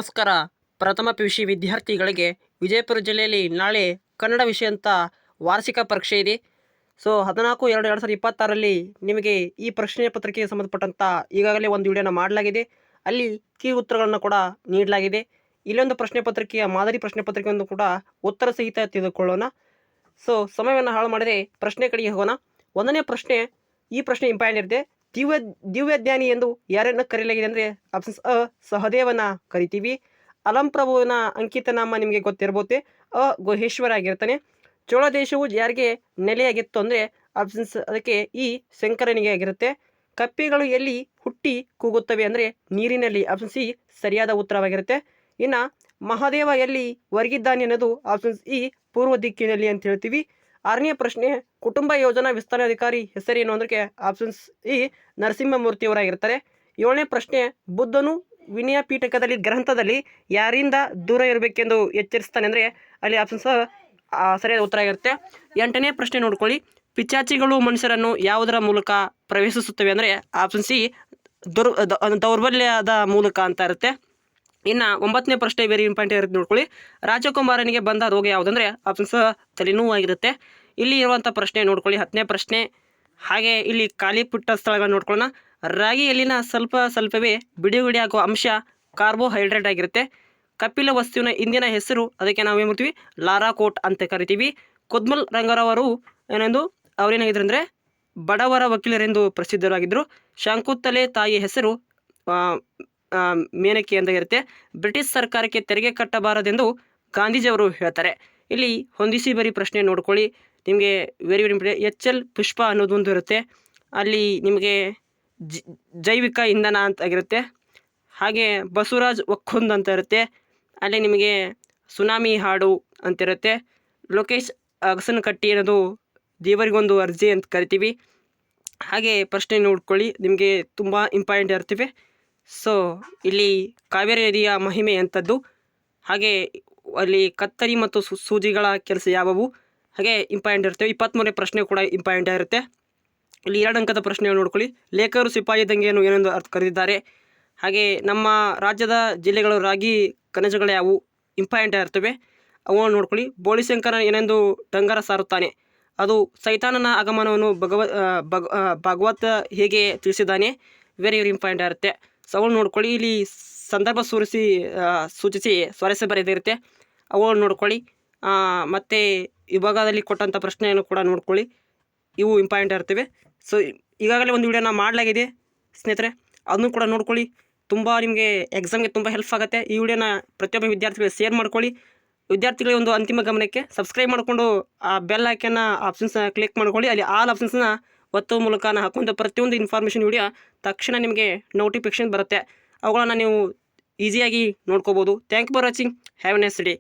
ನಮಸ್ಕಾರ. ಪ್ರಥಮ PUC ವಿದ್ಯಾರ್ಥಿಗಳಿಗೆ ವಿಜಯಪುರ ಜಿಲ್ಲೆಯಲ್ಲಿ ನಾಳೆ ಕನ್ನಡ ವಿಷಯ ಅಂತ ವಾರ್ಷಿಕ ಪರೀಕ್ಷೆ ಇದೆ. 14/2/2026ರಲ್ಲಿ ನಿಮಗೆ ಈ ಪ್ರಶ್ನೆ ಪತ್ರಿಕೆಗೆ ಸಂಬಂಧಪಟ್ಟಂಥ ಈಗಾಗಲೇ ಒಂದು ವಿಡಿಯೋನ ಮಾಡಲಾಗಿದೆ. ಅಲ್ಲಿ ಕೀ ಉತ್ತರಗಳನ್ನು ಕೂಡ ನೀಡಲಾಗಿದೆ. ಇಲ್ಲೊಂದು ಪ್ರಶ್ನೆ ಪತ್ರಿಕೆಯ ಮಾದರಿ ಪ್ರಶ್ನೆ ಪತ್ರಿಕೆಯನ್ನು ಕೂಡ ಉತ್ತರ ಸಹಿತ ತಿಳಿದುಕೊಳ್ಳೋಣ. ಸಮಯವನ್ನು ಹಾಳು ಮಾಡದೆ ಪ್ರಶ್ನೆ ಕಡೆಗೆ ಹೋಗೋಣ. ಒಂದನೇ ಪ್ರಶ್ನೆ, ಈ ಪ್ರಶ್ನೆ ಇಂಪಾರ್ಟೆಂಟ್ ಇದೆ. ದಿವ್ಯಜ್ಞಾನಿ ಎಂದು ಯಾರನ್ನು ಕರೆಯಲಾಗಿದೆ ಅಂದರೆ ಆಪ್ಷನ್ಸ್ ಅ ಸಹದೇವನ ಕರಿತೀವಿ. ಅಲಂಪ್ರಭುವಿನ ಅಂಕಿತ ನಾಮ ನಿಮಗೆ ಗೊತ್ತಿರಬಹುದು, ಗುಹೇಶ್ವರ ಆಗಿರ್ತಾನೆ. ಚೋಳ ದೇಶವು ಯಾರಿಗೆ ನೆಲೆಯಾಗಿತ್ತು ಅಂದರೆ ಆಪ್ಷನ್ಸ್ ಅದಕ್ಕೆ ಈ ಶಂಕರನಿಗೆ ಆಗಿರುತ್ತೆ. ಕಪ್ಪೆಗಳು ಎಲ್ಲಿ ಹುಟ್ಟಿ ಕೂಗುತ್ತವೆ ಅಂದರೆ ನೀರಿನಲ್ಲಿ, ಆಪ್ಷನ್ ಸಿ ಸರಿಯಾದ ಉತ್ತರವಾಗಿರುತ್ತೆ. ಇನ್ನು ಮಹಾದೇವ ಎಲ್ಲಿ ಹೊರಗಿದ್ದಾನೆ ಅನ್ನೋದು ಆಪ್ಷನ್ಸ್ ಈ ಪೂರ್ವ ದಿಕ್ಕಿನಲ್ಲಿ ಅಂತ ಹೇಳ್ತೀವಿ. ಆರನೇ ಪ್ರಶ್ನೆ, ಕುಟುಂಬ ಯೋಜನಾ ವಿಸ್ತರಣಾಧಿಕಾರಿ ಹೆಸರೇನು ಅಂದ್ರೆ ಆಪ್ಷನ್ಸ್ ಈ ನರಸಿಂಹಮೂರ್ತಿಯವರಾಗಿರ್ತಾರೆ. ಏಳನೇ ಪ್ರಶ್ನೆ, ಬುದ್ಧನು ವಿನಯ ಪೀಠಕದಲ್ಲಿ ಗ್ರಂಥದಲ್ಲಿ ಯಾರಿಂದ ದೂರ ಇರಬೇಕೆಂದು ಎಚ್ಚರಿಸ್ತಾನೆ ಅಂದರೆ ಅಲ್ಲಿ ಆಪ್ಷನ್ಸ್ ಸರಿಯಾದ ಉತ್ತರ ಆಗಿರುತ್ತೆ. ಎಂಟನೇ ಪ್ರಶ್ನೆ ನೋಡ್ಕೊಳ್ಳಿ, ಪಿಚಾಚಿಗಳು ಮನುಷ್ಯರನ್ನು ಯಾವುದರ ಮೂಲಕ ಪ್ರವೇಶಿಸುತ್ತವೆ ಅಂದರೆ ಆಪ್ಷನ್ ಸಿ ದೌರ್ಬಲ್ಯದ ಮೂಲಕ ಅಂತ ಇರುತ್ತೆ. ಇನ್ನು ಒಂಬತ್ತನೇ ಪ್ರಶ್ನೆ ವೆರಿ ಇಂಪಾರ್ಟೆಂಟ್ ಇರುತ್ತೆ ನೋಡ್ಕೊಳ್ಳಿ, ರಾಜಕುಮಾರನಿಗೆ ಬಂದ ರೋಗ ಯಾವುದಂದರೆ ಆಪ್ಷನ್ಸ್ ತಲೆನೋವು ಆಗಿರುತ್ತೆ. ಇಲ್ಲಿ ಇರುವಂಥ ಪ್ರಶ್ನೆ ನೋಡ್ಕೊಳ್ಳಿ, 10ನೇ ಪ್ರಶ್ನೆ. ಹಾಗೆ ಇಲ್ಲಿ ಖಾಲಿ ಪುಟ್ಟ ಸ್ಥಳಗಳನ್ನು ನೋಡ್ಕೊಳ್ಳೋಣ. ರಾಗಿಯಲ್ಲಿನ ಸ್ವಲ್ಪವೇ ಬಿಡಿ ಆಗುವ ಅಂಶ ಕಾರ್ಬೋಹೈಡ್ರೇಟ್ ಆಗಿರುತ್ತೆ. ಕಪಿಲ ವಸ್ತುವಿನ ಇಂದಿನ ಹೆಸರು ಅದಕ್ಕೆ ನಾವು ಏನು ಮಾಡ್ತೀವಿ, ಲಾರಾಕೋಟ್ ಅಂತ ಕರಿತೀವಿ. ಕುದ್ಮಲ್ ರಂಗರವರು ಏನೆಂದು ಅವರೇನಾಗಿದ್ರು ಅಂದರೆ ಬಡವರ ವಕೀಲರೆಂದು ಪ್ರಸಿದ್ಧರಾಗಿದ್ದರು. ಶಂಕುತಲೆ ತಾಯಿಯ ಹೆಸರು ಮೇನಕೆ ಎಂದಾಗಿರುತ್ತೆ. ಬ್ರಿಟಿಷ್ ಸರ್ಕಾರಕ್ಕೆ ತೆರಿಗೆ ಕಟ್ಟಬಾರದೆಂದು ಗಾಂಧೀಜಿಯವರು ಹೇಳ್ತಾರೆ. ಇಲ್ಲಿ ಹೊಂದಿಸಿ ಬರೀ ಪ್ರಶ್ನೆ ನೋಡ್ಕೊಳ್ಳಿ, ನಿಮಗೆ ವೆರಿ ಇಂಪಾರ್ಟೆಂಟ್. HL ಪುಷ್ಪ ಅನ್ನೋದು ಒಂದು ಇರುತ್ತೆ, ಅಲ್ಲಿ ನಿಮಗೆ ಜೈವಿಕ ಇಂಧನ ಅಂತ ಆಗಿರುತ್ತೆ. ಹಾಗೆ ಬಸವರಾಜ್ ಒಕ್ಕೊಂದ್ ಅಂತ ಇರುತ್ತೆ, ಅಲ್ಲಿ ನಿಮಗೆ ಸುನಾಮಿ ಹಾಡು ಅಂತಿರುತ್ತೆ. ಲೋಕೇಶ್ ಅಗಸನಕಟ್ಟಿ ಅನ್ನೋದು ದೇವರಿಗೊಂದು ಅರ್ಜಿ ಅಂತ ಕರಿತೀವಿ. ಹಾಗೆ ಪ್ರಶ್ನೆ ನೋಡ್ಕೊಳ್ಳಿ, ನಿಮಗೆ ತುಂಬ ಇಂಪಾರ್ಟೆಂಟ್ ಇರ್ತೀವಿ. ಇಲ್ಲಿ ಕಾವೇರಿ ನದಿಯ ಮಹಿಮೆ ಅಂಥದ್ದು. ಹಾಗೆ ಅಲ್ಲಿ ಕತ್ತರಿ ಮತ್ತು ಸೂಜಿಗಳ ಕೆಲಸ ಯಾವುವು ಹಾಗೆ ಇಂಪಾರ್ಟೆಂಟ್ ಇರ್ತವೆ. 23ನೇ ಪ್ರಶ್ನೆ ಕೂಡ ಇಂಪಾರ್ಟೆಂಟ್ ಆಗಿರುತ್ತೆ. ಇಲ್ಲಿ 2 ಅಂಕದ ಪ್ರಶ್ನೆ ನೋಡ್ಕೊಳ್ಳಿ, ಲೇಖಕರು ಸಿಪಾಯಿ ದಂಗೆಯನ್ನು ಏನೆಂದು ಅರ್ಥ ಕರೆದಿದ್ದಾರೆ. ಹಾಗೆ ನಮ್ಮ ರಾಜ್ಯದ ಜಿಲ್ಲೆಗಳು ರಾಗಿ ಖನಿಜಗಳು ಯಾವುವು ಇಂಪಾರ್ಟೆಂಟ್ ಆಗಿರ್ತವೆ, ಅವುಗಳನ್ನು ನೋಡ್ಕೊಳ್ಳಿ. ಬೋಳಿಶಂಕರ ಏನೆಂದು ಡಂಗರ ಸಾರುತ್ತಾನೆ, ಅದು ಸೈತಾನನ ಆಗಮನವನ್ನು ಭಗವತ್ ಹೇಗೆ ತಿಳಿಸಿದ್ದಾನೆ, ವೆರಿ ಇಂಪಾರ್ಟೆಂಟ್ ಆಗಿರುತ್ತೆ. ಅವುಗಳು ನೋಡ್ಕೊಳ್ಳಿ. ಇಲ್ಲಿ ಸಂದರ್ಭ ಸೂಚಿಸಿ ಸ್ವಾರಸ್ಯ ಬರೆದಿರುತ್ತೆ, ಅವುಗಳು ನೋಡ್ಕೊಳ್ಳಿ. ಮತ್ತು ವಿಭಾಗದಲ್ಲಿ ಕೊಟ್ಟಂಥ ಪ್ರಶ್ನೆಯನ್ನು ಕೂಡ ನೋಡ್ಕೊಳ್ಳಿ, ಇವು ಇಂಪಾರ್ಟೆಂಟ್ ಇರ್ತವೆ. ಈಗಾಗಲೇ ಒಂದು ವಿಡಿಯೋನ ಮಾಡಲಾಗಿದೆ ಸ್ನೇಹಿತರೆ, ಅದನ್ನು ಕೂಡ ನೋಡ್ಕೊಳ್ಳಿ. ತುಂಬ ನಿಮಗೆ ಎಕ್ಸಾಮ್ಗೆ ತುಂಬ ಹೆಲ್ಪ್ ಆಗುತ್ತೆ. ಈ ವಿಡಿಯೋನ ಪ್ರತಿಯೊಬ್ಬ ವಿದ್ಯಾರ್ಥಿಗಳಿಗೆ ಶೇರ್ ಮಾಡ್ಕೊಳ್ಳಿ. ವಿದ್ಯಾರ್ಥಿಗಳಿಗೆ ಒಂದು ಅಂತಿಮ ಗಮನಕ್ಕೆ ಸಬ್ಸ್ಕ್ರೈಬ್ ಮಾಡಿಕೊಂಡು ಆ ಬೆಲ್ ಐಕನ್ನ ಆಪ್ಷನ್ಸ್ನ ಕ್ಲಿಕ್ ಮಾಡ್ಕೊಳ್ಳಿ. ಅಲ್ಲಿ ಆಲ್ ಆಪ್ಷನ್ಸ್ನ ಒತ್ತುವ ಮೂಲಕ ನಾನು ಹಾಕುವಂಥ ಪ್ರತಿಯೊಂದು ಇನ್ಫಾರ್ಮೇಷನ್ ವಿಡಿಯೋ ತಕ್ಷಣ ನಿಮಗೆ ನೋಟಿಫಿಕೇಷನ್ ಬರುತ್ತೆ. ಅವುಗಳನ್ನು ನೀವು ಈಸಿಯಾಗಿ ನೋಡ್ಕೋಬೋದು. Thank you for watching. Have a nice day.